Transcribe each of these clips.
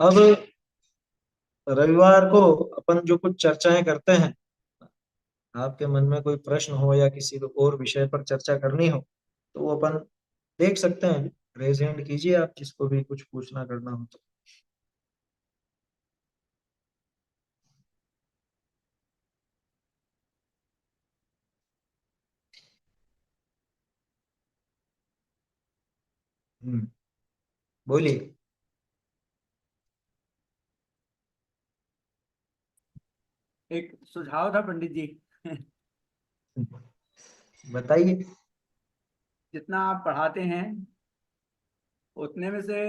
अब रविवार को अपन जो कुछ चर्चाएं करते हैं, आपके मन में कोई प्रश्न हो या किसी को और विषय पर चर्चा करनी हो तो वो अपन देख सकते हैं। रेज हैंड कीजिए आप, जिसको भी कुछ पूछना करना हो तो। हम्म, बोलिए। एक सुझाव था पंडित जी। बताइए। जितना आप पढ़ाते हैं उतने में से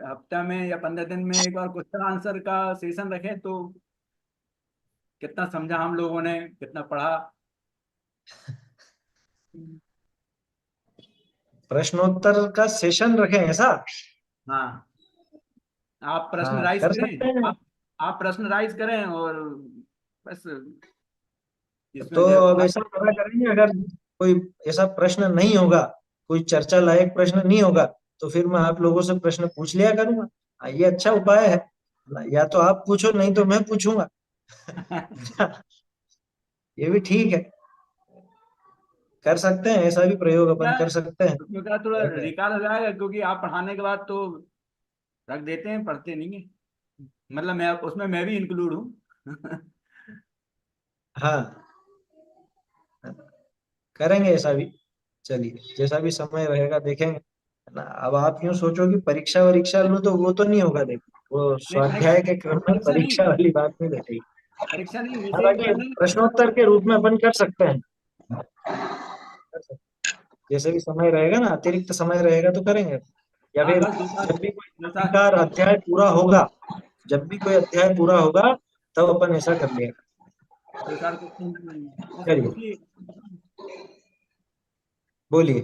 हफ्ता में या 15 दिन में एक बार क्वेश्चन आंसर का सेशन रखें तो कितना समझा हम लोगों ने, कितना पढ़ा। प्रश्नोत्तर का सेशन रखें ऐसा? हाँ, आप प्रश्न हाँ, राइज कर सकते करें। हैं। आप प्रश्न राइज करें और बस तो इसमें अब ऐसा पता करेंगे, अगर कोई ऐसा प्रश्न नहीं होगा, कोई चर्चा लायक प्रश्न नहीं होगा, तो फिर मैं आप लोगों से प्रश्न पूछ लिया करूंगा। ये अच्छा उपाय है। या तो आप पूछो, नहीं तो मैं पूछूंगा। ये भी ठीक है। कर सकते हैं, ऐसा भी प्रयोग क्या अपन कर सकते हैं। उसमें क्या थोड़ा है क्या? रिकॉल हो जाएगा, क्योंकि आप पढ़ाने के बाद तो रख देते हैं, पढ़ते नहीं है। मतलब मैं भी इंक्लूड हूँ। हाँ, करेंगे ऐसा भी। चलिए, जैसा भी समय रहेगा देखेंगे, है ना। अब आप यूं सोचो कि परीक्षा वरीक्षा लूं तो वो तो नहीं होगा। देखो, वो नहीं, स्वाध्याय के क्रम में परीक्षा नहीं, परीक्षा वाली बात नहीं बैठेगी। परीक्षा नहीं, जैसे एक हालांकि बार ना। प्रश्नोत्तर के रूप में अपन कर सकते हैं। कर सकते हैं। जैसे भी समय रहेगा ना, अतिरिक्त समय रहेगा तो करेंगे। या हाँ, फिर बस दो चार जब भी कोई दो चार अधिकार अध्याय पूरा होगा, जब भी कोई अध्याय पूरा होगा तब अपन ऐसा कर लिएगा। दो चार क्वेश्चन बस चलिए, पूछ लिए। बोलिए।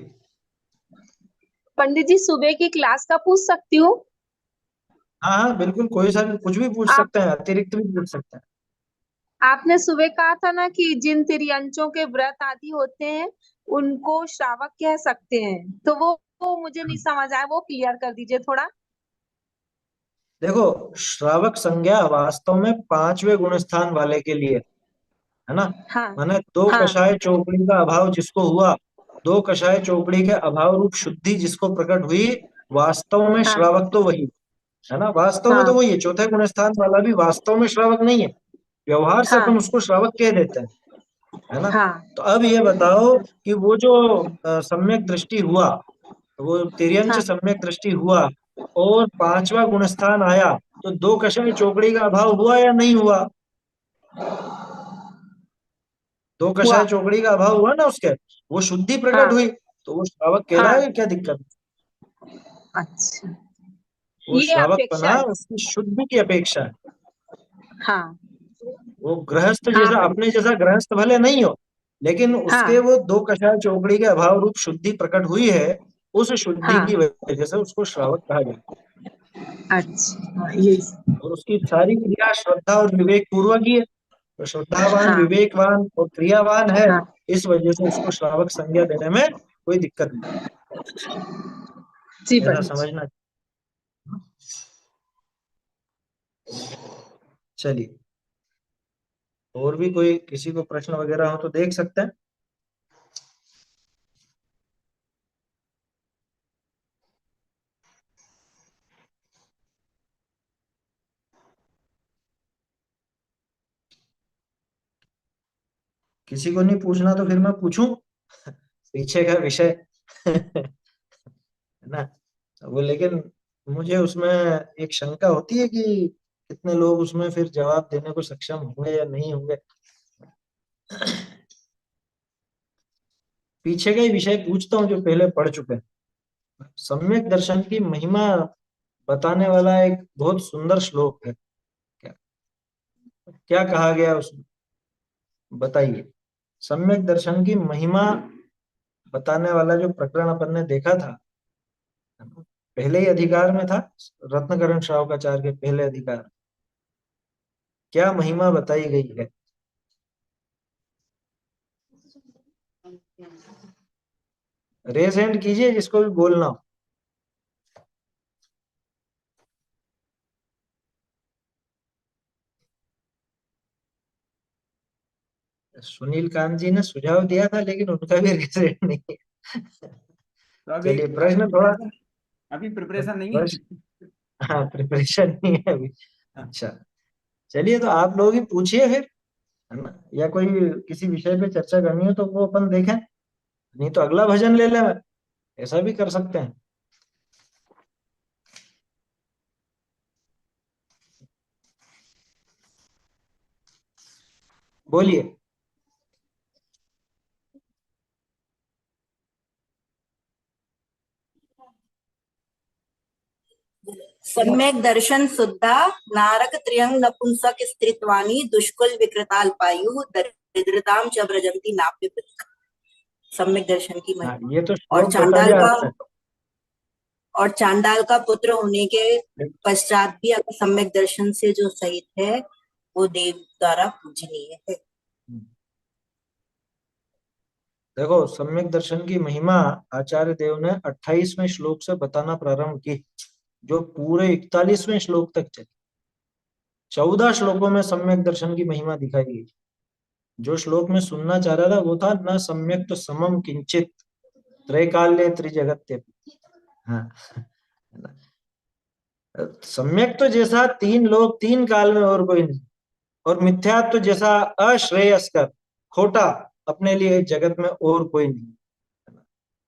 पंडित जी, सुबह की क्लास का पूछ सकती हूँ? हाँ हाँ, बिल्कुल, कोई सा भी कुछ भी पूछ आप सकते हैं, अतिरिक्त भी पूछ सकते हैं। आपने सुबह कहा था ना कि जिन तिर्यंचों के व्रत आदि होते हैं उनको श्रावक कह सकते हैं, तो वो मुझे नहीं समझ आया, वो क्लियर कर दीजिए थोड़ा। देखो, श्रावक संज्ञा वास्तव में पांचवे गुण स्थान वाले के लिए, है ना। हाँ। माने दो हाँ। कषाय चौकड़ी का अभाव जिसको हुआ, दो कषाय चौकड़ी के अभाव रूप शुद्धि जिसको प्रकट हुई, वास्तव में हाँ। श्रावक तो वही है ना। वास्तव में हाँ। तो वही है, चौथे गुण स्थान वाला भी वास्तव में श्रावक नहीं है। व्यवहार से अपन हाँ। उसको श्रावक कह देते हैं, है ना। हाँ। तो अब ये बताओ कि वो जो सम्यक दृष्टि हुआ, वो तिर्यंच हाँ। सम्यक दृष्टि हुआ और पांचवा गुण स्थान आया, तो दो कषाय चौकड़ी का अभाव हुआ या नहीं हुआ? दो हुआ। कषाय चौकड़ी का अभाव हुआ ना उसके, वो शुद्धि प्रकट हाँ। हुई, तो वो श्रावक हाँ। कहलाएगा। क्या दिक्कत? अच्छा, वो ये श्रावक अपेक्षा बना है। उसकी शुद्धि की अपेक्षा है। हाँ। वो गृहस्थ हाँ जैसा, पंडित। अपने जैसा गृहस्थ भले नहीं हो, लेकिन उसके हाँ। वो दो कषाय चौकड़ी के अभाव रूप शुद्धि प्रकट हुई है, उस शुद्धि हाँ। की वजह से उसको श्रावक कहा गया। अच्छा, हाँ, ये। और उसकी सारी क्रिया श्रद्धा और विवेक पूर्वक ही है। तो श्रद्धावान, हाँ। विवेकवान और क्रियावान है, हाँ। इस वजह से उसको श्रावक संज्ञा देने में कोई दिक्कत नहीं। जी ऐसा पंडित जी। समझना। चलिए, और भी कोई किसी को प्रश्न वगैरह हो तो देख सकते हैं। किसी को नहीं पूछना तो फिर मैं पूछूं। पीछे का विषय। है ना। वो लेकिन मुझे उसमें एक शंका होती है कि कितने लोग उसमें फिर जवाब देने को सक्षम होंगे या नहीं होंगे। पीछे का ही विषय पूछता हूँ जो पहले पढ़ चुके हैं। सम्यक दर्शन की महिमा बताने वाला एक बहुत सुंदर श्लोक है। क्या क्या कहा गया उसमें, बताइए। सम्यक दर्शन की महिमा बताने वाला जो प्रकरण अपन ने देखा था, पहले ही अधिकार में था, रत्नकरण श्रावकाचार्य के पहले अधिकार। क्या महिमा बताई गई है? रेज हैंड कीजिए जिसको भी बोलना हो। सुनील कांत जी ने सुझाव दिया था, लेकिन उनका भी रिजल्ट नहीं है। तो अभी चलिए प्रश्न थोड़ा, अभी प्रिपरेशन नहीं है। प्रश्न, हाँ प्रिपरेशन नहीं है अभी। अच्छा, चलिए तो आप लोग ही पूछिए फिर, है ना, या कोई किसी विषय पे चर्चा करनी हो तो वो अपन देखें, नहीं तो अगला भजन ले लें, ऐसा भी कर सकते हैं। बोलिए। सम्यक दर्शन शुद्धा नारक त्र्यंग नपुंसक स्त्रीत्वानि दुष्कुल विकृताल्पायु दरिद्रताम च व्रजन्ति नाप्य। सम्यक दर्शन की हाँ, महिमा। ये तो और श्लोक बता दिया आपने। चांडाल का पुत्र होने के पश्चात भी अगर सम्यक दर्शन से जो सहित है वो देव द्वारा पूजनीय है। देखो, सम्यक दर्शन की महिमा आचार्य देव ने 28वें श्लोक से बताना प्रारंभ की, जो पूरे 41वें श्लोक तक चली। 14 श्लोकों में सम्यक दर्शन की महिमा दिखाई गई। जो श्लोक में सुनना चाह रहा था वो था न सम्यक तो समम किंचित त्रैकाल्य त्रिजगत्य। हाँ, सम्यक तो जैसा तीन लोग तीन काल में और कोई नहीं, और मिथ्यात्व जैसा अश्रेयस्कर खोटा अपने लिए जगत में और कोई नहीं,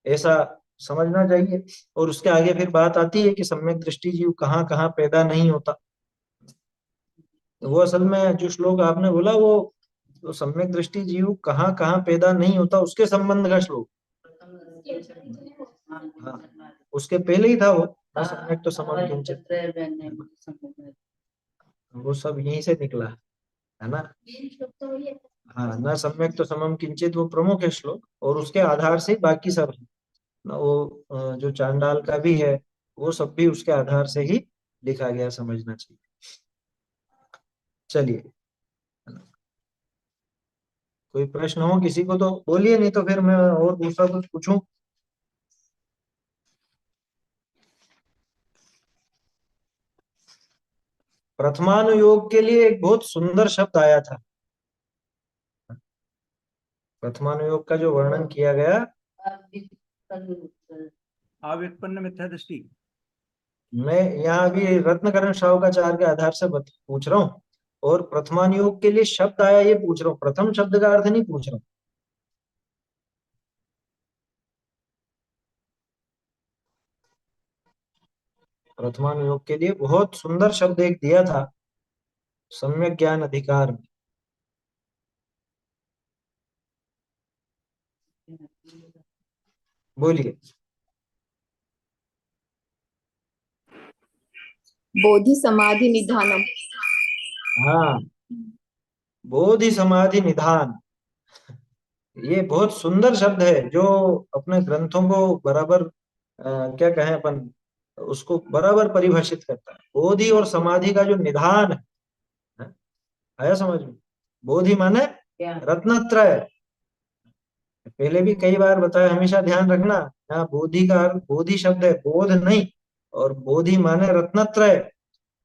ऐसा समझना चाहिए। और उसके आगे फिर बात आती है कि सम्यक दृष्टि जीव कहाँ कहाँ पैदा नहीं होता। वो असल में जो श्लोक आपने बोला वो सम्यक दृष्टि जीव कहाँ कहाँ पैदा नहीं होता उसके संबंध का श्लोक। हाँ, उसके पहले ही था वो न सम्यक तो समम किंचित, वो सब यहीं से निकला है ना। हाँ, न सम्यक तो समम किंचित वो प्रमुख है श्लोक, और उसके आधार से बाकी सब है ना। वो जो चांडाल का भी है वो सब भी उसके आधार से ही लिखा गया, समझना चाहिए। चलिए, कोई प्रश्न हो किसी को तो बोलिए, नहीं तो फिर मैं और दूसरा कुछ पूछूं। प्रथमानुयोग के लिए एक बहुत सुंदर शब्द आया था। प्रथमानुयोग का जो वर्णन किया गया, अव्युत्पन्न मिथ्या दृष्टि। मैं यहाँ अभी रत्नकरण श्रावकाचार्य के आधार से पूछ रहा हूँ, और प्रथमानुयोग के लिए शब्द आया ये पूछ रहा हूँ, प्रथम शब्द का अर्थ नहीं पूछ रहा हूँ। प्रथमानुयोग के लिए बहुत सुंदर शब्द एक दिया था सम्यक ज्ञान अधिकार में। बोलिए। बोधि समाधि निधानम। हाँ, बोधि समाधि निधान, ये बहुत सुंदर शब्द है जो अपने ग्रंथों को बराबर क्या कहें अपन, उसको बराबर परिभाषित करता है। बोधि और समाधि का जो निधान है, आया समझ में। बोधि माने रत्नत्रय, पहले भी कई बार बताया, हमेशा ध्यान रखना। यहाँ बोधि का अर्थ बोधि शब्द है, बोध नहीं। और बोधि माने रत्नत्रय,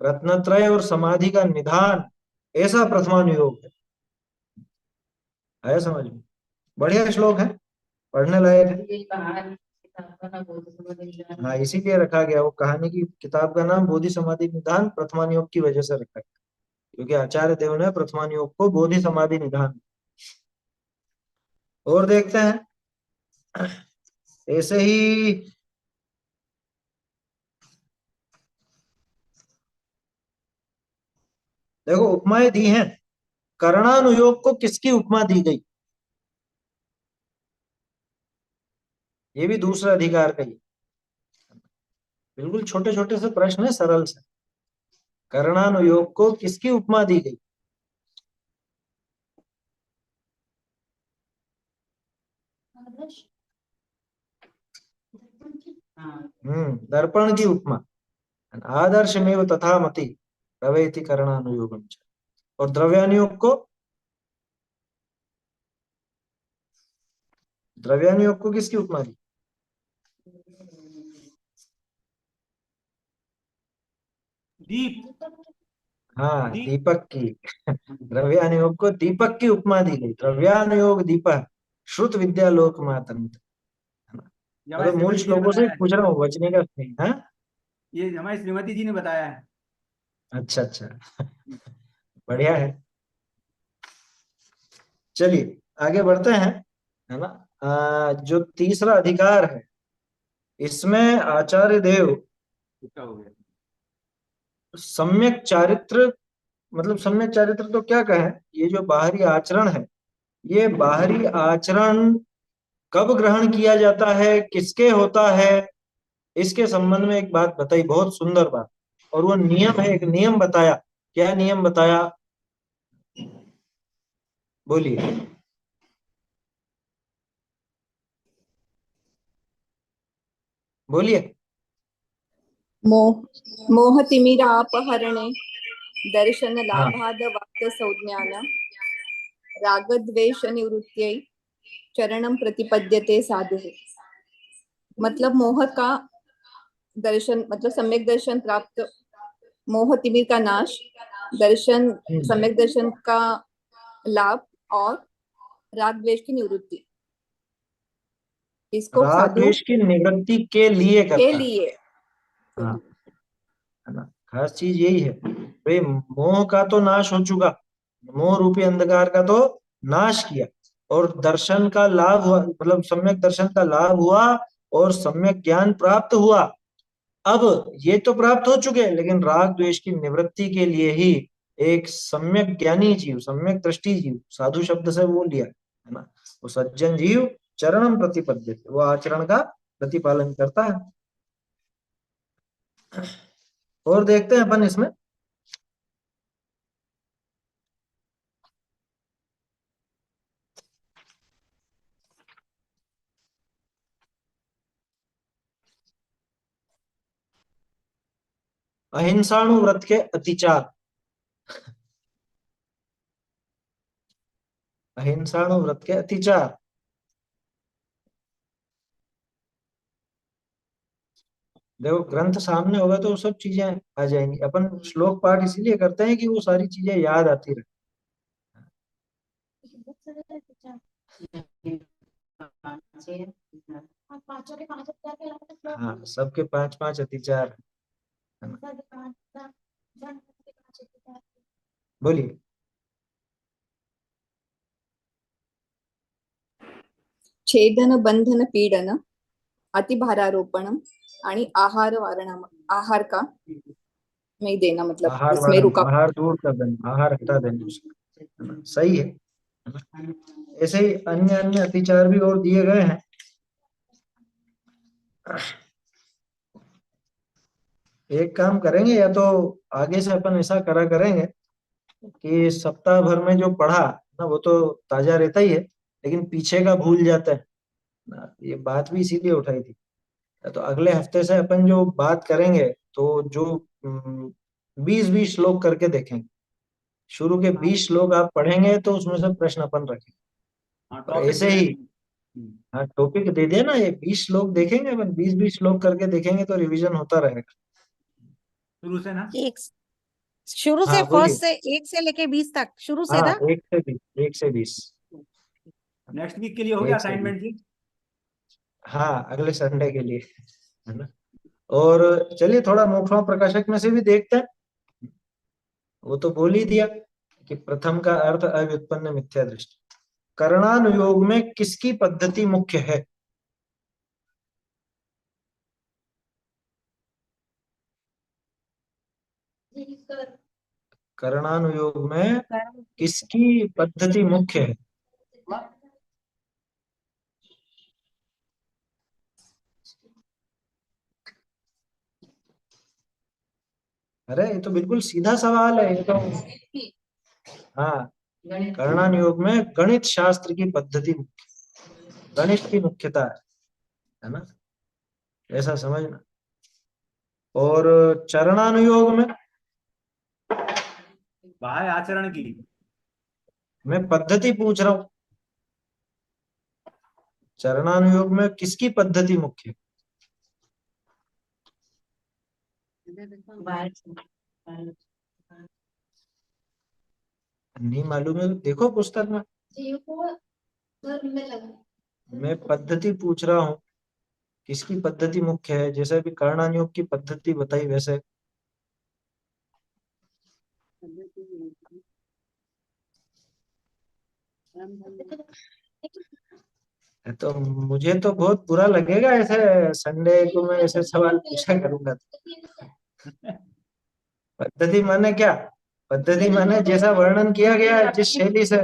रत्नत्रय और समाधि का निधान, ऐसा प्रथमानुयोग है। आया समझ में। बढ़िया श्लोक है, पढ़ने लायक है। हाँ, इसीलिए रखा गया, वो कहानी की किताब का नाम बोधि समाधि निधान प्रथमानुयोग की वजह से रखा गया, क्योंकि आचार्य देव ने प्रथमानुयोग को बोधि समाधि निधान। और देखते हैं ऐसे ही। देखो, उपमाएं दी हैं। कर्णानुयोग को किसकी उपमा दी गई, ये भी दूसरा अधिकार का ही, बिल्कुल छोटे छोटे से प्रश्न है, सरल से। कर्णानुयोग को किसकी उपमा दी गई। दर्पण की उपमा। आदर्शमेव तथा मति रवेति कर्णानुयोगम च। और द्रव्यानुयोग को, द्रव्यानुयोग को किसकी उपमा दी। दीप। हाँ, दी दीपक की। द्रव्यानुयोग को दीपक की उपमा दी गई। द्रव्यानुयोग दीपक श्रुत विद्या लोक मातंत। ये मैं हमारी तो मूल श्रीमती जी ने श्लोकों से ही बताया है। पूछ रहा हूँ, बचने का नहीं। हाँ, ये हमारी श्रीमती जी ने बताया है। अच्छा अच्छा, बढ़िया है। चलिए आगे बढ़ते हैं, है ना। जो तीसरा अधिकार है, इसमें आचार्य देव इसका हो गया। सम्यक चारित्र, मतलब सम्यक चारित्र तो क्या कहें, ये जो बाहरी आचरण है, ये बाहरी आचरण कब ग्रहण किया जाता है, किसके होता है, इसके संबंध में एक बात बताई, बहुत सुंदर बात। और वो नियम है, एक नियम बताया। क्या नियम बताया, बोलिए। बोलिए। मोह मोहतिमिरापहरणे दर्शन हाँ, लाभाद वाक्त संज्ञान रागद्वेष निवृत्त्यै चरणम प्रतिपद्यते साधु। मतलब मोह का दर्शन, मतलब सम्यक दर्शन प्राप्त, मोह तिमिर का नाश, दर्शन, हम्म, सम्यक दर्शन का लाभ और राग द्वेष की निवृत्ति, इसको राग साधु द्वेष की निवृत्ति के लिए के करता है। लिए। हाँ, है ना, खास चीज यही है भाई। मोह का तो नाश हो चुका, मोह रूपी अंधकार का तो नाश किया, और दर्शन का लाभ हुआ, मतलब सम्यक दर्शन का लाभ हुआ, और सम्यक ज्ञान प्राप्त हुआ। अब ये तो प्राप्त हो चुके हैं, लेकिन राग द्वेष की निवृत्ति के लिए ही एक सम्यक ज्ञानी जीव, सम्यक दृष्टि जीव, साधु शब्द से वो लिया है ना, वो सज्जन जीव चरणम प्रतिपद्य, वो आचरण का प्रतिपालन करता है। और देखते हैं अपन इसमें, अहिंसाणु व्रत के अतिचार। अहिंसाणु व्रत के अतिचार, देखो ग्रंथ सामने होगा तो वो सब चीजें आ जाएंगी। अपन श्लोक पाठ इसीलिए करते हैं कि वो सारी चीजें याद आती रहे। हाँ, सबके पांच पांच अतिचार, है ना। बोलिए। छेदन बंधन पीडन अतिभारारोपणम आणि आहार वारणम, आहार का नहीं देना, मतलब आहार इसमें वारण, रुका। आहार दूर कर देना, आहार हटा देना उसका, है ना? सही है ना? ऐसे ही अन्य अन्य अतिचार भी और दिए गए हैं। एक काम करेंगे, या तो आगे से अपन ऐसा करा करेंगे कि सप्ताह भर में जो पढ़ा ना, वो तो ताजा रहता ही है, लेकिन पीछे का भूल जाता है ना। ये बात भी इसीलिए उठाई थी। तो अगले हफ्ते से अपन जो बात करेंगे, तो जो 20-20 श्लोक करके देखेंगे। शुरू के हाँ 20 श्लोक आप पढ़ेंगे तो उसमें से प्रश्न अपन रखेंगे। हाँ, और टॉपिक ऐसे दे ही, देंगे। हाँ, टॉपिक दे दिया ना, ये 20 श्लोक देखेंगे अपन, 20-20 श्लोक करके देखेंगे तो रिवीजन होता रहेगा। शुरू से ना। एक शुरू से हाँ, बोलिए। फर्स्ट से 1 से लेके 20 तक शुरू से हाँ, ना। 1 से 20, 1 से 20। नेक्स्ट वीक के लिए हो गया 1 से 20, असाइनमेंट जी। हाँ, अगले संडे के लिए, है ना। और चलिए थोड़ा मोक्षमा प्रकाशक में से भी देखते हैं। वो तो बोल ही दिया कि प्रथम का अर्थ अव्युत्पन्न मिथ्या दृष्टि। कर्णानुयोग में किसकी पद्धति मुख्य है? कर्णानुयोग में किसकी पद्धति मुख्य है? अरे ये तो बिल्कुल सीधा सवाल है ये तो। हाँ, कर्णानुयोग में गणित शास्त्र की पद्धति मुख्य, गणित की मुख्यता है ना, ऐसा समझना। और चरणानुयोग बाह्य आचरण की। मैं पद्धति पूछ रहा हूँ, चरणानुयोग में किसकी पद्धति मुख्य है? नहीं मालूम है तो देखो पुस्तक में। मैं पद्धति पूछ रहा हूँ, किसकी पद्धति मुख्य है, जैसे अभी कर्णानुयोग की पद्धति बताई वैसे। तो मुझे तो बहुत बुरा लगेगा ऐसे संडे को मैं ऐसे सवाल पूछा करूंगा तो। पद्धति माने क्या? पद्धति माने जैसा वर्णन किया गया है जिस शैली से।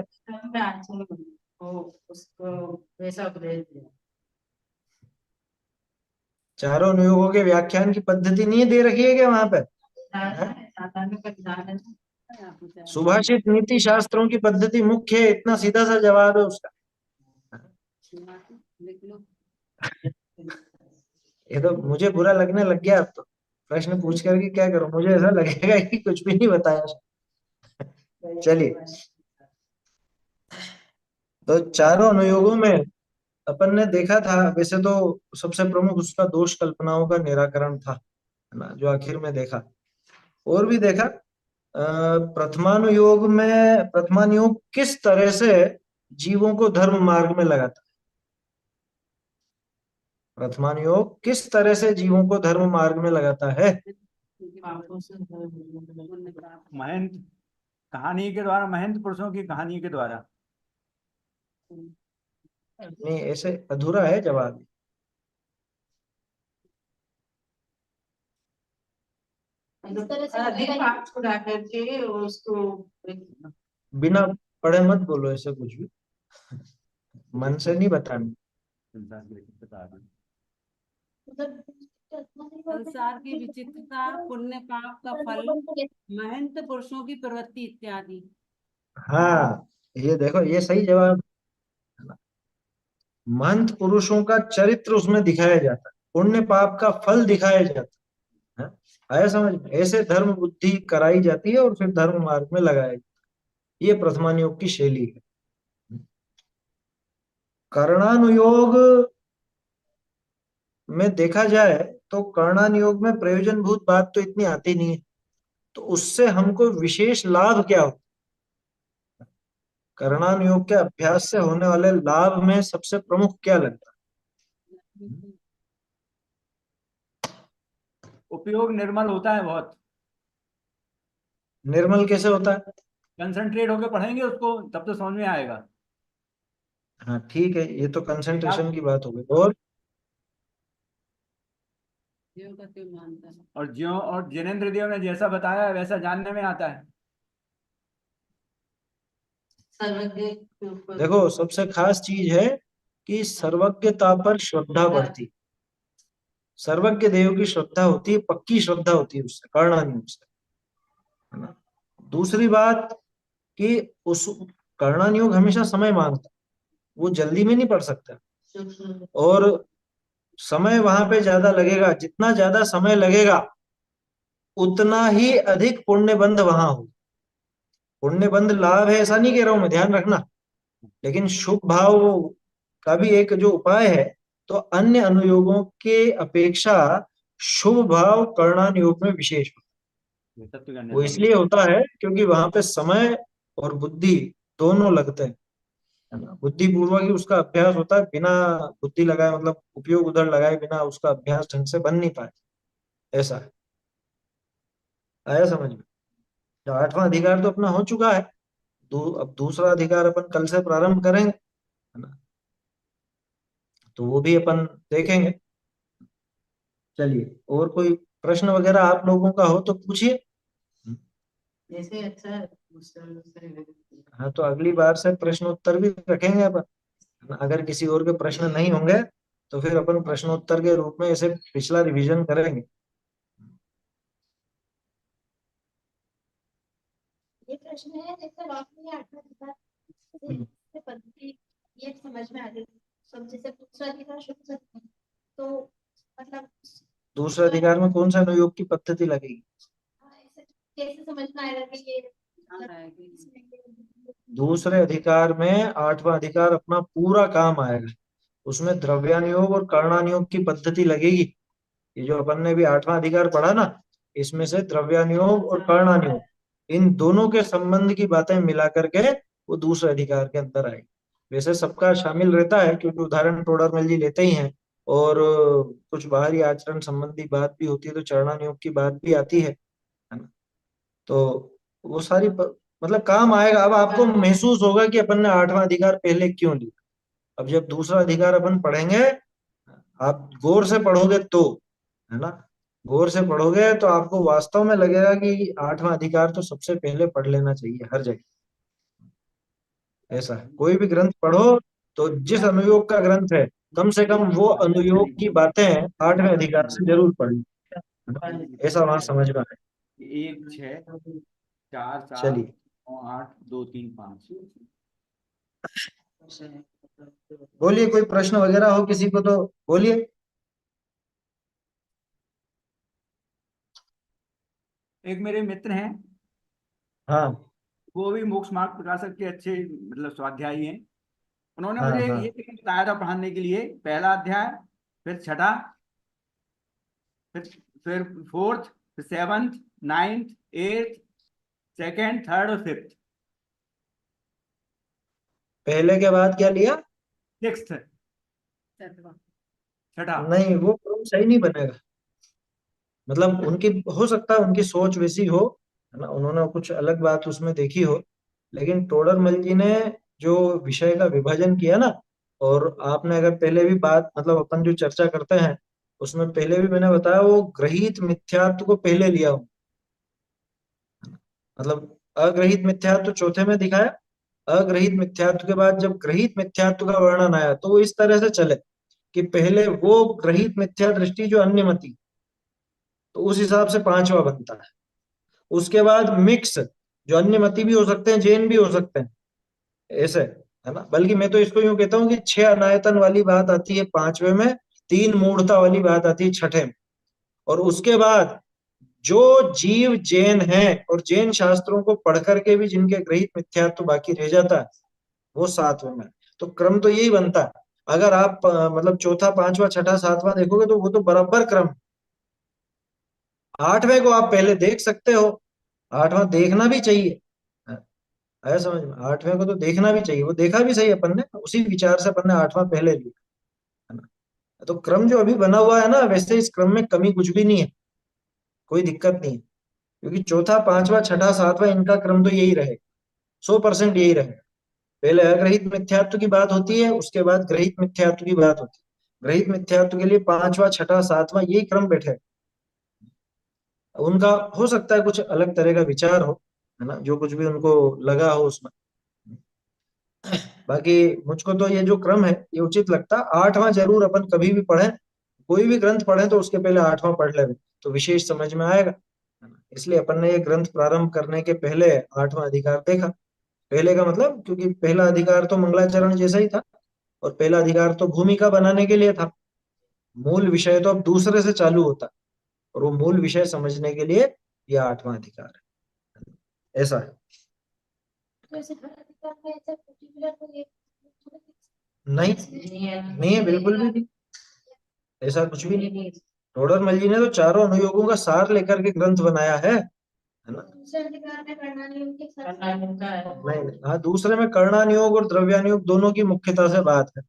चारों अनुयोगों के व्याख्यान की पद्धति नहीं दे रखी है क्या वहां पे? सुभाषित नीति शास्त्रों की पद्धति मुख्य है, इतना सीधा सा जवाब है उसका। ये तो मुझे बुरा लगने लग गया अब तो, प्रश्न पूछ करके क्या करूं, मुझे ऐसा लगेगा कि कुछ भी नहीं बताया। चलिए, तो चारों अनुयोगों में अपन ने देखा था, वैसे तो सबसे प्रमुख उसका दोष कल्पनाओं का निराकरण था, है ना, जो आखिर में देखा। और भी देखा प्रथमानुयोग में, प्रथमानुयोग किस तरह से जीवों को धर्म मार्ग में लगाता है। प्रथमानुयोग किस तरह से जीवों को धर्म मार्ग में लगाता है? महंत कहानी के द्वारा, महंत पुरुषों की कहानी के द्वारा। नहीं, ऐसे अधूरा है जवाब। बिना पढ़े मत बोलो ऐसे कुछ भी, मन से नहीं बताना। संसार की विचित्रता, पुण्य पाप का फल, महंत पुरुषों की प्रवृत्ति इत्यादि। हाँ, ये देखो, ये सही जवाब है ना। महंत पुरुषों का चरित्र उसमें दिखाया जाता है, पुण्य पाप का फल दिखाया जाता है। आया समझ में? ऐसे धर्म बुद्धि कराई जाती है और फिर धर्म मार्ग में लगाया जाता है। ये प्रथमानुयोग की शैली है। कर्णानुयोग में देखा जाए तो कर्णानुयोग में प्रयोजनभूत बात तो इतनी आती नहीं है, तो उससे हमको विशेष लाभ क्या हो? कर्णानुयोग के अभ्यास से होने वाले लाभ में सबसे प्रमुख क्या लगता है? उपयोग निर्मल होता है बहुत। निर्मल कैसे होता है? कंसंट्रेट होकर पढ़ेंगे उसको तब तो समझ में आएगा। हाँ ठीक है, ये तो कंसंट्रेशन की बात हो गई। और और ज्यो और जिनेन्द्र देव ने जैसा बताया वैसा जानने में आता है। देखो, सबसे खास चीज है कि सर्वज्ञता पर श्रद्धा बढ़ती, सर्वज्ञ देव की श्रद्धा होती है, पक्की श्रद्धा होती है उससे, कर्णानुयोग से, है ना। दूसरी बात कि उस कर्णानुयोग हमेशा समय मांगता, वो जल्दी में नहीं पढ़ सकता, और समय वहां पे ज्यादा लगेगा। जितना ज्यादा समय लगेगा उतना ही अधिक पुण्य बंध वहां हो। पुण्य बंध लाभ है ऐसा नहीं कह रहा हूं मैं, ध्यान रखना, लेकिन शुभ भाव का भी एक जो उपाय है, तो अन्य अनुयोगों के अपेक्षा शुभ भाव कर्णानुयोग में विशेष होता है। वो इसलिए होता है क्योंकि वहां पे समय और बुद्धि दोनों लगते हैं, है ना। बुद्धि पूर्वक ही उसका अभ्यास होता है, बिना बुद्धि लगाए, मतलब उपयोग उधर लगाए बिना उसका अभ्यास ढंग से बन नहीं पाए, ऐसा है। आया समझ में? तो आठवां अधिकार तो अपना हो चुका है। अब दूसरा अधिकार अपन कल से प्रारंभ करेंगे, है ना, तो वो भी अपन देखेंगे। चलिए, और कोई प्रश्न वगैरह आप लोगों का हो तो पूछिए। जैसे अच्छा हाँ, तो अगली बार से प्रश्न उत्तर भी रखेंगे अपन। अगर किसी और के प्रश्न नहीं होंगे तो फिर अपन प्रश्नोत्तर के रूप में इसे पिछला रिवीजन करेंगे। ये प्रश्न है, जैसे वाक्य में आठवां अधिकार से पद्धति ये समझ में आ गई, सब जैसे दूसरा अधिकार शुभ अधिकार, तो मतलब दूसरे अधिकार में कौन सा अनुयोग की पद्धति लगेगी? ऐसे कैसे समझ में आएगा कि ये दूसरे अधिकार में आठवां अधिकार अपना पूरा काम आएगा, उसमें द्रव्यानुयोग और कर्णानुयोग की पद्धति लगेगी। ये जो अपन ने भी आठवां अधिकार पढ़ा ना, इसमें से द्रव्यानुयोग और कर्णानुयोग इन दोनों के संबंध की बातें मिला करके वो दूसरे अधिकार के अंदर आएगी। वैसे सबका शामिल रहता है, क्योंकि उदाहरण टोडरमल जी लेते ही हैं, और कुछ बाहरी आचरण संबंधी बात भी होती है, तो चरणानुयोग की बात भी आती है ना। तो वो सारी मतलब काम आएगा। अब आपको महसूस होगा कि अपन ने 8वां अधिकार पहले क्यों लिया। अब जब दूसरा अधिकार अपन पढ़ेंगे, आप गौर से पढ़ोगे तो, है ना, गौर से पढ़ोगे तो आपको वास्तव में लगेगा कि 8वां अधिकार तो सबसे पहले पढ़ लेना चाहिए हर जगह। ऐसा है, कोई भी ग्रंथ पढ़ो तो जिस अनुयोग का ग्रंथ है, कम से कम वो अनुयोग की बातें 8वें अधिकार से जरूर पढ़ी, है ना? ऐसा वहां समझ में आए। 1 6 4 7 चलिए 9 8 2 3 5। बोलिए, कोई प्रश्न वगैरह हो किसी को तो बोलिए। एक मेरे मित्र हैं, हाँ वो भी मोक्ष मार्ग प्रकाशक के अच्छे मतलब स्वाध्यायी हैं। उन्होंने हाँ मुझे हाँ। ये बताया था पढ़ाने के लिए, पहला अध्याय, फिर छठा, फिर फिर फोर्थ, फिर seventh, ninth, eighth, second, third और फिफ्थ। पहले के बाद क्या लिया? सिक्स्थ, छठा। नहीं, वो क्रम सही नहीं बनेगा। मतलब उनकी हो सकता है उनकी सोच वैसी हो, है ना, उन्होंने कुछ अलग बात उसमें देखी हो, लेकिन टोडरमल जी ने जो विषय का विभाजन किया ना, और आपने अगर पहले भी बात मतलब अपन जो चर्चा करते हैं उसमें पहले भी मैंने बताया, वो ग्रहित मिथ्यात्व को पहले लिया हो। मतलब अग्रहित मिथ्यात्व चौथे में दिखाया, अग्रहित मिथ्यात्व के बाद जब ग्रहित मिथ्यात्व का वर्णन आया तो वो इस तरह से चले कि पहले वो ग्रहित मिथ्या दृष्टि जो अन्यमति, तो उस हिसाब से 5वां बनता है। उसके बाद मिक्स, जो अन्यमति भी हो सकते हैं, जैन भी हो सकते हैं, ऐसे, है ना। बल्कि मैं तो इसको यूं कहता हूँ कि 6 अनायतन वाली बात आती है 5वें में, 3 मूढ़ता वाली बात आती है 6ठे में, और उसके बाद जो जीव जैन है और जैन शास्त्रों को पढ़ करके भी जिनके ग्रहित मिथ्यात्व बाकी रह जाता है, वो 7वें में। तो क्रम तो यही बनता है। अगर आप मतलब चौथा, पांचवा, छठा, सातवां देखोगे तो वो तो बराबर क्रम। 8वें को आप पहले देख सकते हो, 8वां देखना भी चाहिए, आया समझ में? 8वें को तो देखना भी चाहिए, वो देखा भी सही अपन ने, उसी विचार से अपन ने 8वां पहले लिया, है ना। तो क्रम जो अभी बना हुआ है ना, वैसे इस क्रम में कमी कुछ भी नहीं है, कोई दिक्कत नहीं है, क्योंकि चौथा, पांचवा, छठा, सातवां इनका क्रम तो यही रहेगा, 100% यही रहेगा। पहले अग्रहित मिथ्यात्व की बात होती है, उसके बाद ग्रहित मिथ्यात्व की बात होती है। ग्रहित मिथ्यात्व के लिए पांचवा, छठा, सातवां यही क्रम बैठे। उनका हो सकता है कुछ अलग तरह का विचार हो, है ना, जो कुछ भी उनको लगा हो उसमें। बाकी मुझको तो ये जो क्रम है ये उचित लगता। 8वां जरूर अपन कभी भी पढ़ें, कोई भी ग्रंथ पढ़े तो उसके पहले 8वां पढ़ ले तो विशेष समझ में आएगा, है ना। इसलिए अपन ने ये ग्रंथ प्रारंभ करने के पहले 8वां अधिकार देखा। पहले का मतलब, क्योंकि पहला अधिकार तो मंगलाचरण जैसा ही था, और पहला अधिकार तो भूमिका बनाने के लिए था। मूल विषय तो अब दूसरे से चालू होता, और वो मूल विषय समझने के लिए यह 8वां अधिकार है। ऐसा है। तो ऐसे हर अधिकार में ऐसा पर्टिकुलर कोई एक नहीं, नहीं है, बिल्कुल भी नहीं, ऐसा कुछ भी नहीं। टोडरमल जी ने तो चारों अनुयोगों का सार लेकर के ग्रंथ बनाया है ना। दूसरे अधिकार में प्रणालियों के साथ नहीं नहीं, हाँ, दूसरे में कर्णानुयोग और द्रव्यानुयोग दोनों की मुख्यता से बात है,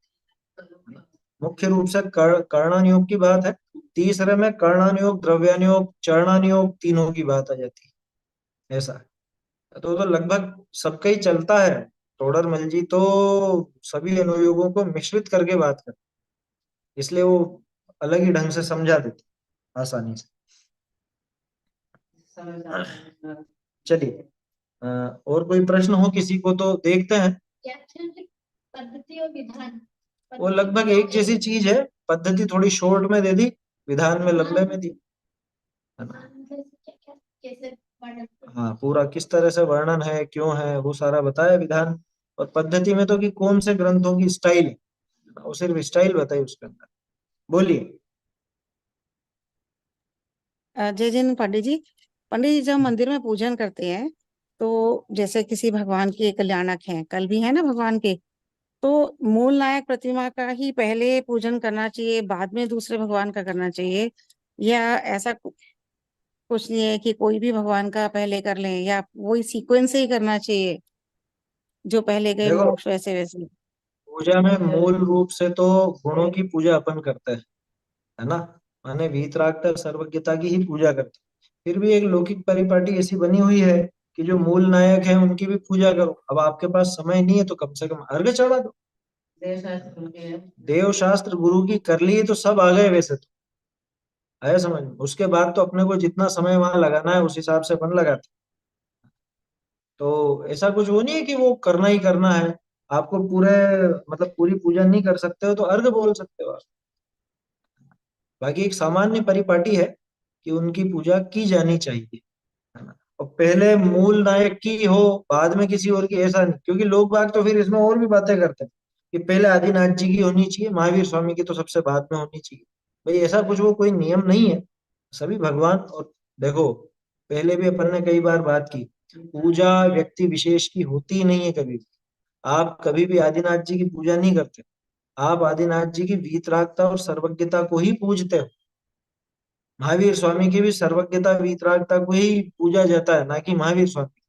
मुख्य रूप से कर्णानुयोग की बात है। तीसरे में कर्णानुयोग, द्रव्यानुयोग, चरणानुयोग तीनों की बात आ जाती है। ऐसा है। तो लगभग सबका ही चलता है। टोडरमल जी तो सभी अनुयोगों को मिश्रित करके बात करते, इसलिए वो अलग ही ढंग से समझा देते आसानी से। चलिए, और कोई प्रश्न हो किसी को तो देखते हैं। व्याख्यान की पद्धति और विधान। वो लगभग एक जैसी चीज है, पद्धति थोड़ी शॉर्ट में दे दी, विधान में लंबे में दी, है ना। मतलब क्या क्या कैसे वर्णन। हाँ, पूरा किस तरह से वर्णन है, क्यों है, वो सारा बताया विधान। और पद्धति में तो कि कौन से ग्रंथों की स्टाइल है, वो सिर्फ स्टाइल बताई उसके अंदर। बोलिए। जय जैन पंडित जी। पंडित जी, जब मंदिर में पूजन करते हैं तो जैसे किसी भगवान के कल्याणक हैं, कल भी है ना भगवान के, तो मूल नायक प्रतिमा का ही पहले पूजन करना चाहिए, बाद में दूसरे भगवान का करना चाहिए, या ऐसा कुछ नहीं है कि कोई भी भगवान का पहले कर लें या वही सीक्वेंस से ही करना चाहिए, जो पहले गए देखो, मोक्ष वैसे वैसे। पूजा में मूल रूप से तो गुणों की पूजा अपन करते हैं, है ना। माने वीतरागता सर्वज्ञता की ही पूजा करते हैं। फिर भी एक लौकिक परिपाटी ऐसी बनी हुई है कि जो मूल नायक है उनकी भी पूजा करो। अब आपके पास समय नहीं है तो कम से कम अर्घ चढ़ा दो। देव शास्त्र गुरु की कर ली तो सब आ गए वैसे तो, आया समझ में। उसके बाद तो अपने को जितना समय वहां लगाना है उस हिसाब से अपन लगाते। तो ऐसा कुछ वो नहीं है कि वो करना ही करना है। आपको पूरे मतलब पूरी पूजा नहीं कर सकते हो तो अर्घ बोल सकते हो आप। बाकी एक सामान्य परिपाटी है कि उनकी पूजा की जानी चाहिए, है ना। और पहले मूल नायक की हो बाद में किसी और की, ऐसा नहीं। क्योंकि लोग बाग तो फिर इसमें और भी बातें करते हैं कि पहले आदिनाथ जी की होनी चाहिए, महावीर स्वामी की तो सबसे बाद में होनी चाहिए। भाई ऐसा कुछ वो कोई नियम नहीं है। सभी भगवान, और देखो पहले भी अपन ने कई बार बात की, पूजा व्यक्ति विशेष की होती ही नहीं है कभी भी। आप कभी भी आदिनाथ जी की पूजा नहीं करते, आप आदिनाथ जी की वीतरागता और सर्वज्ञता को ही पूजते हो। महावीर स्वामी की भी सर्वज्ञता वीतरागता को ही पूजा जाता है, ना कि महावीर स्वामी,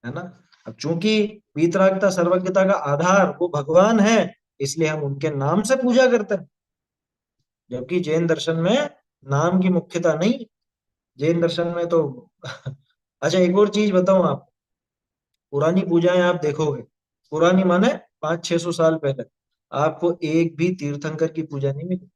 है ना। अब चूंकि वीतरागता सर्वज्ञता का आधार वो भगवान है, इसलिए हम उनके नाम से पूजा करते हैं। जबकि जैन दर्शन में नाम की मुख्यता नहीं। जैन दर्शन में तो अच्छा एक और चीज बताऊं आप, पुरानी पूजाएं आप देखोगे, पुरानी माने 500-600 साल पहले, आपको एक भी तीर्थंकर की पूजा नहीं मिली।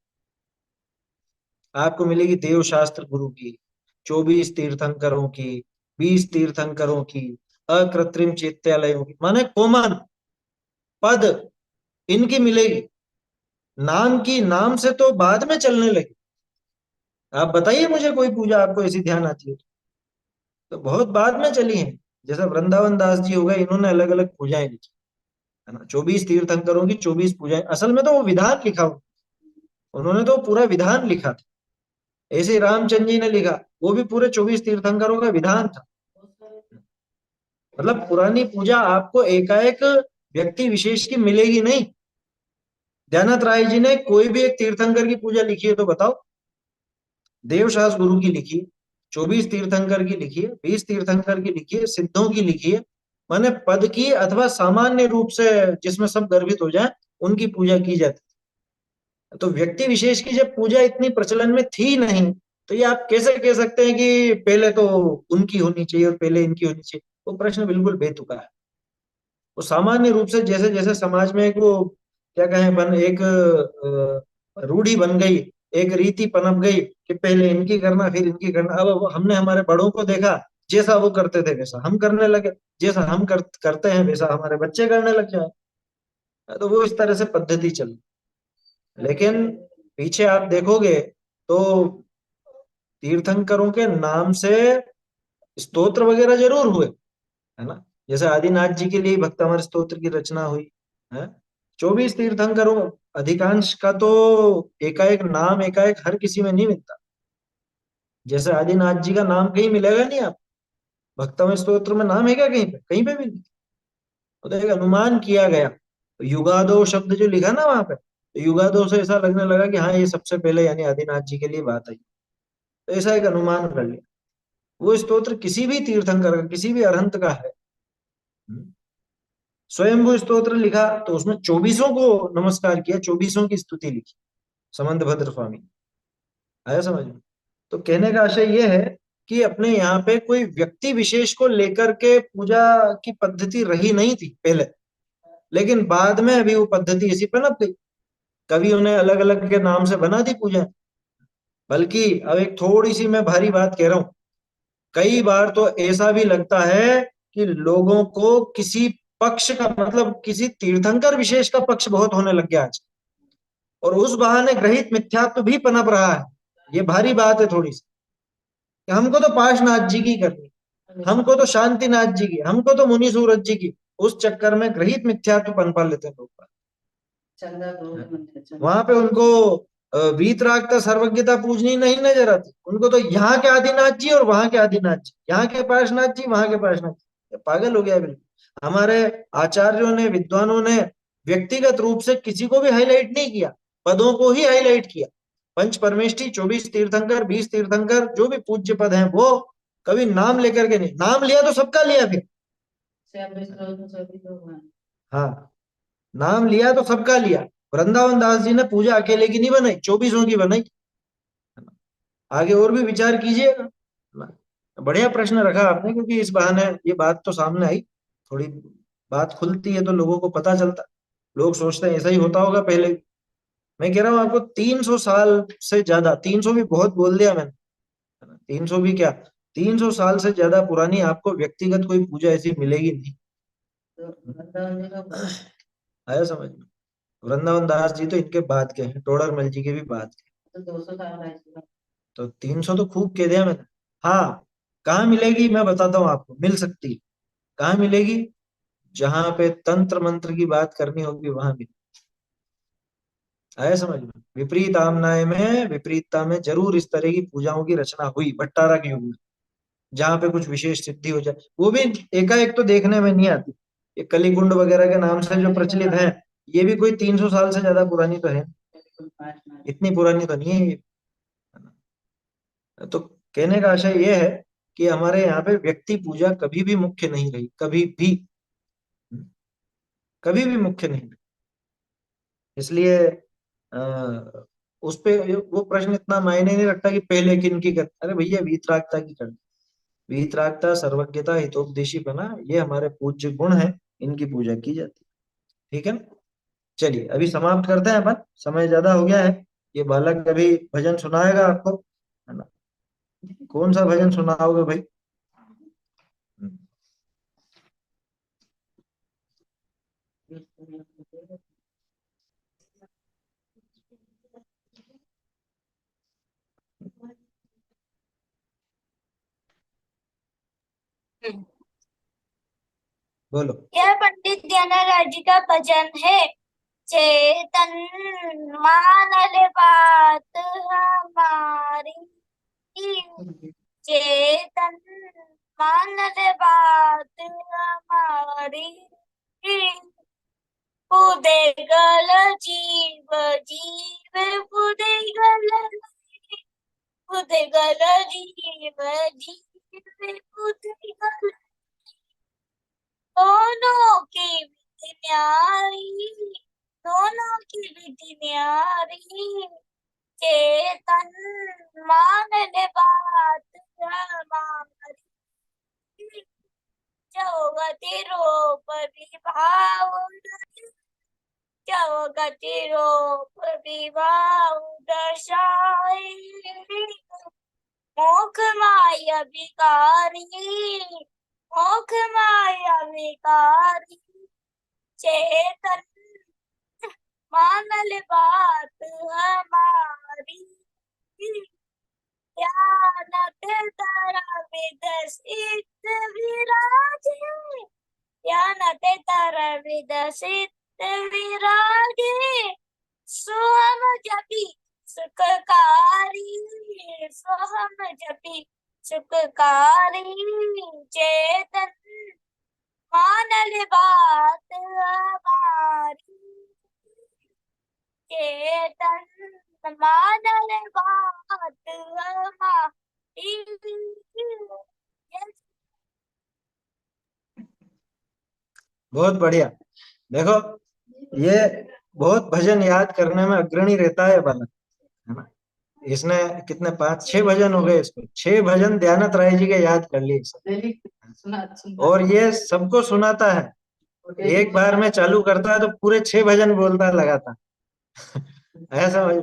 आपको मिलेगी देव शास्त्र गुरु की, 24 तीर्थंकरों की, 20 तीर्थंकरों की, अकृत्रिम चैत्यालयों की, माने कॉमन पद इनकी मिलेगी। नाम की, नाम से तो बाद में चलने लगी। आप बताइए मुझे कोई पूजा आपको ऐसी ध्यान आती है तो बहुत बाद में चली है। जैसे वृंदावन दास जी हो गए, इन्होंने अलग अलग पूजाएं लिखी, है ना। 24 तीर्थंकरों की 24 पूजाएं, असल में तो वो विधान लिखा हुआ, उन्होंने तो पूरा विधान लिखा था। ऐसे ही रामचंद्र जी ने लिखा, वो भी पूरे 24 तीर्थंकरों का विधान था। मतलब पुरानी पूजा आपको एकाएक व्यक्ति विशेष की मिलेगी नहीं। ध्यानाथ राय जी ने कोई भी एक तीर्थंकर की पूजा लिखी है तो बताओ। देवशास गुरु की लिखी है, 24 तीर्थंकर की लिखी है, 20 तीर्थंकर की लिखी है, सिद्धों की लिखी है। माने पद की अथवा सामान्य रूप से जिसमें सब गर्भित हो जाए उनकी पूजा की जाती है। तो व्यक्ति विशेष की जब पूजा इतनी प्रचलन में थी नहीं, तो ये आप कैसे कह सकते हैं कि पहले तो उनकी होनी चाहिए और पहले इनकी होनी चाहिए। वो प्रश्न बिल्कुल बेतुका है। वो सामान्य रूप से जैसे जैसे समाज में एक वो क्या कहें बन एक रूढ़ी बन गई, एक रीति पनप गई कि पहले इनकी करना फिर इनकी करना। अब हमने हमारे बड़ों को देखा, जैसा वो करते थे वैसा हम करने लगे, जैसा हम करते हैं वैसा हमारे बच्चे करने लग जाए। तो वो इस तरह से पद्धति चल। लेकिन पीछे आप देखोगे तो तीर्थंकरों के नाम से स्तोत्र वगैरह जरूर हुए, है ना। जैसे आदिनाथ जी के लिए भक्तमर स्तोत्र की रचना हुई है। 24 तीर्थंकरों, अधिकांश का तो एकाएक नाम एकाएक हर किसी में नहीं मिलता। जैसे आदिनाथ जी का नाम कहीं मिलेगा नहीं आप, भक्तमर स्तोत्र में नाम है क्या कहीं पे? कहीं पे भी नहीं। तो एक अनुमान किया गया, तो युगादो शब्द जो लिखा ना वहां पे, तो युगादो से ऐसा लगने लगा कि हाँ ये सबसे पहले यानी आदिनाथ जी के लिए बात आई। तो ऐसा एक अनुमान कर लिया। वो स्तोत्र किसी भी तीर्थंकर का, किसी भी अरहंत का है। स्वयंभू स्तोत्र लिखा तो उसमें 24 को नमस्कार किया, 24 की स्तुति लिखी, समंत भद्र स्वामी। आया समझ में। तो कहने का आशय यह है कि अपने यहाँ पे कोई व्यक्ति विशेष को लेकर के पूजा की पद्धति रही नहीं थी पहले, लेकिन बाद में अभी वो पद्धति ऐसी पनप गई। कवियों ने अलग अलग के नाम से बना दी पूजा। बल्कि अब एक थोड़ी सी मैं भारी बात कह रहा हूं, कई बार तो ऐसा भी लगता है कि लोगों को किसी पक्ष का मतलब किसी तीर्थंकर विशेष का पक्ष बहुत होने लग गया आज, और उस बहाने ग्रहित मिथ्यात्व भी पनप रहा है। ये भारी बात है थोड़ी सी कि हमको तो पार्श्वनाथ जी की करनी, हमको तो शांतिनाथ जी की, हमको तो मुनि सूरज जी की। उस चक्कर में ग्रहित मिथ्यात्व पनपा लेते हैं लोग। वहां पे उनको वीतरागता सर्वज्ञता पूजनी नहीं नजर आती। उनको तो यहाँ के आदिनाथ जी और वहां के आदिनाथ जी, यहाँ के पार्श्वनाथ जी वहां के पार्श्वनाथ जी। पागल हो गया बिल्कुल। हमारे आचार्यों ने, विद्वानों ने व्यक्तिगत रूप से किसी को भी हाईलाइट नहीं किया, पदों को ही हाईलाइट किया। पंच परमेष्ठी, 24 तीर्थंकर, 20 तीर्थंकर, जो भी पूज्य पद हैं वो कभी नाम लेकर के नहीं, नाम लिया तो सबका लिया फिर, हाँ नाम लिया तो सबका लिया। वृंदावन दास जी ने पूजा अकेले की नहीं बनाई, 24 की बनाई। आगे और भी विचार कीजिएगा। बढ़िया प्रश्न रखा आपने, क्योंकि इस बहाने ये बात तो सामने आई, थोड़ी बात खुलती है तो लोगों को पता चलता। लोग सोचते हैं ऐसा ही होता होगा पहले। मैं कह रहा हूँ आपको 300 साल से ज्यादा, 300 भी बहुत बोल दिया मैंने, 300 भी क्या, 300 साल से ज्यादा पुरानी आपको व्यक्तिगत कोई पूजा ऐसी मिलेगी नहीं। आया समझ में? वृंदावन दास जी तो इनके बाद के हैं, टोडरमल जी के भी बाद के। तो 300 तो खूब कह दिया मैंने। हाँ, कहाँ मिलेगी मैं बताता हूँ आपको, मिल सकती है। कहाँ मिलेगी? जहां पे तंत्र मंत्र की बात करनी होगी वहां मिलेगी। आया समझ में? विपरीत आमनाय में, विपरीतता में जरूर इस तरह की पूजाओं की रचना हुई भट्टारा के युग में, जहाँ पे कुछ विशेष सिद्धि हो जाए। वो भी एकाएक तो देखने में नहीं आती। ये कलिकुंड वगैरह के नाम से जो प्रचलित है, ये भी कोई 300 साल से ज्यादा पुरानी तो है, इतनी पुरानी तो नहीं है ये। तो कहने का आशय ये है कि हमारे यहाँ पे व्यक्ति पूजा कभी भी मुख्य नहीं रही, कभी भी, कभी भी मुख्य नहीं रही। इसलिए उस पे वो प्रश्न इतना मायने नहीं रखता कि पहले किन की कर, अरे भैया वीतरागता की कर, वीतरागता, सर्वज्ञता, हितोपदेशी बना, ये हमारे पूज्य गुण हैं, इनकी पूजा की जाती है। ठीक है ना? चलिए अभी समाप्त करते हैं अपन, समय ज्यादा हो गया है। ये बालक अभी भजन सुनाएगा आपको, है ना? कौन सा भजन सुनाओगे भाई? बोलो। यह पंडित ज्ञानराज जी का भजन है। चेतन मान ले बात हमारी, चेतन मान ले बात हमारी, उदेगल जीव जीव, उदेगल, उदेगल जीव जीव, उदेगल, दोनों की विधि न्यारी, दोनों की विधि न्यारी, चेतन मान ले बात हमारी, जगति रूप विभाव, जगति रूप विभाव दर्शाई, मोख माया विकारी, मोख माया विकारी, चेतन मान ले बात हमारी, ज्ञानते तारा विदसित विराजे, ज्ञानते तारा विदसित विराजे, सोहम जपी सुखकारी, सोहम जपी सुखकारी, चेतन मान ले बात हमारी, चेतन मान ले बात हमारी। बहुत बढ़िया। देखो ये बहुत भजन याद करने में अग्रणी रहता है बालक, है ना? इसने कितने, 5-6 भजन हो गए इसको, 6 भजन दयानंद राय जी के याद कर लिए इसने। और ये सबको सुनाता है, एक बार में चालू करता है तो पूरे 6 भजन बोलता है लगातार। ऐसा भाई,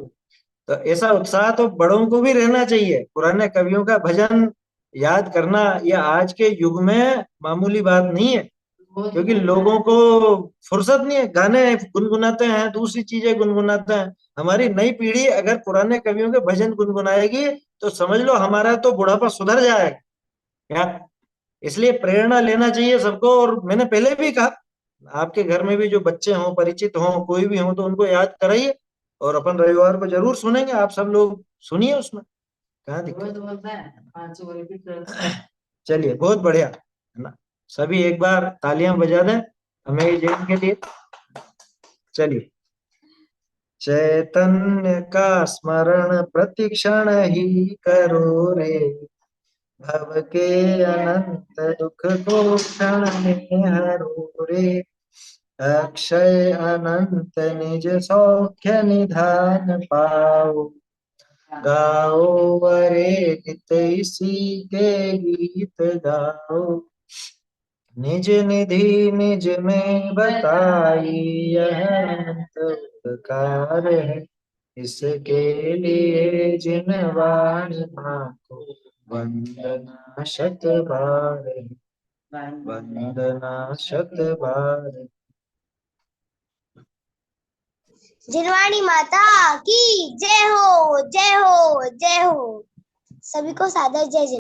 तो ऐसा उत्साह तो बड़ों को भी रहना चाहिए। पुराने कवियों का भजन याद करना ये आज के युग में मामूली बात नहीं है, क्योंकि लोगों को फुर्सत नहीं है, गाने गुनगुनाते हैं, दूसरी चीजें गुनगुनाते हैं। हमारी नई पीढ़ी अगर पुराने कवियों के भजन गुनगुनाएगी तो समझ लो हमारा तो बुढ़ापा सुधर जाएगा क्या। इसलिए प्रेरणा लेना चाहिए सबको। और मैंने पहले भी कहा, आपके घर में भी जो बच्चे हों, परिचित हों, कोई भी हो, तो उनको याद कराइए। और अपन रविवार को जरूर सुनेंगे, आप सब लोग सुनिए, उसमें कहाँ दिक्कत है। चलिए बहुत बढ़िया, है ना? सभी एक बार तालियां बजा दें हमें जैन के लिए। चलिए। चैतन्य का स्मरण प्रतिक्षण ही करो रे, भव के अनंत दुख को क्षण में हरो रे, अक्षय अनंत निज सौख्य निधान पाओ, गाओ वरे हित इसी के गीत गाओ, निज निधि निज में बताई यह अनंत उपकार है, इसके लिए जिन वाणी माँ को वंदना शत बार है, वंदना शत बार है। जिनवाणी माता की जय हो, जय हो, जय हो। सभी को सादर जय जय।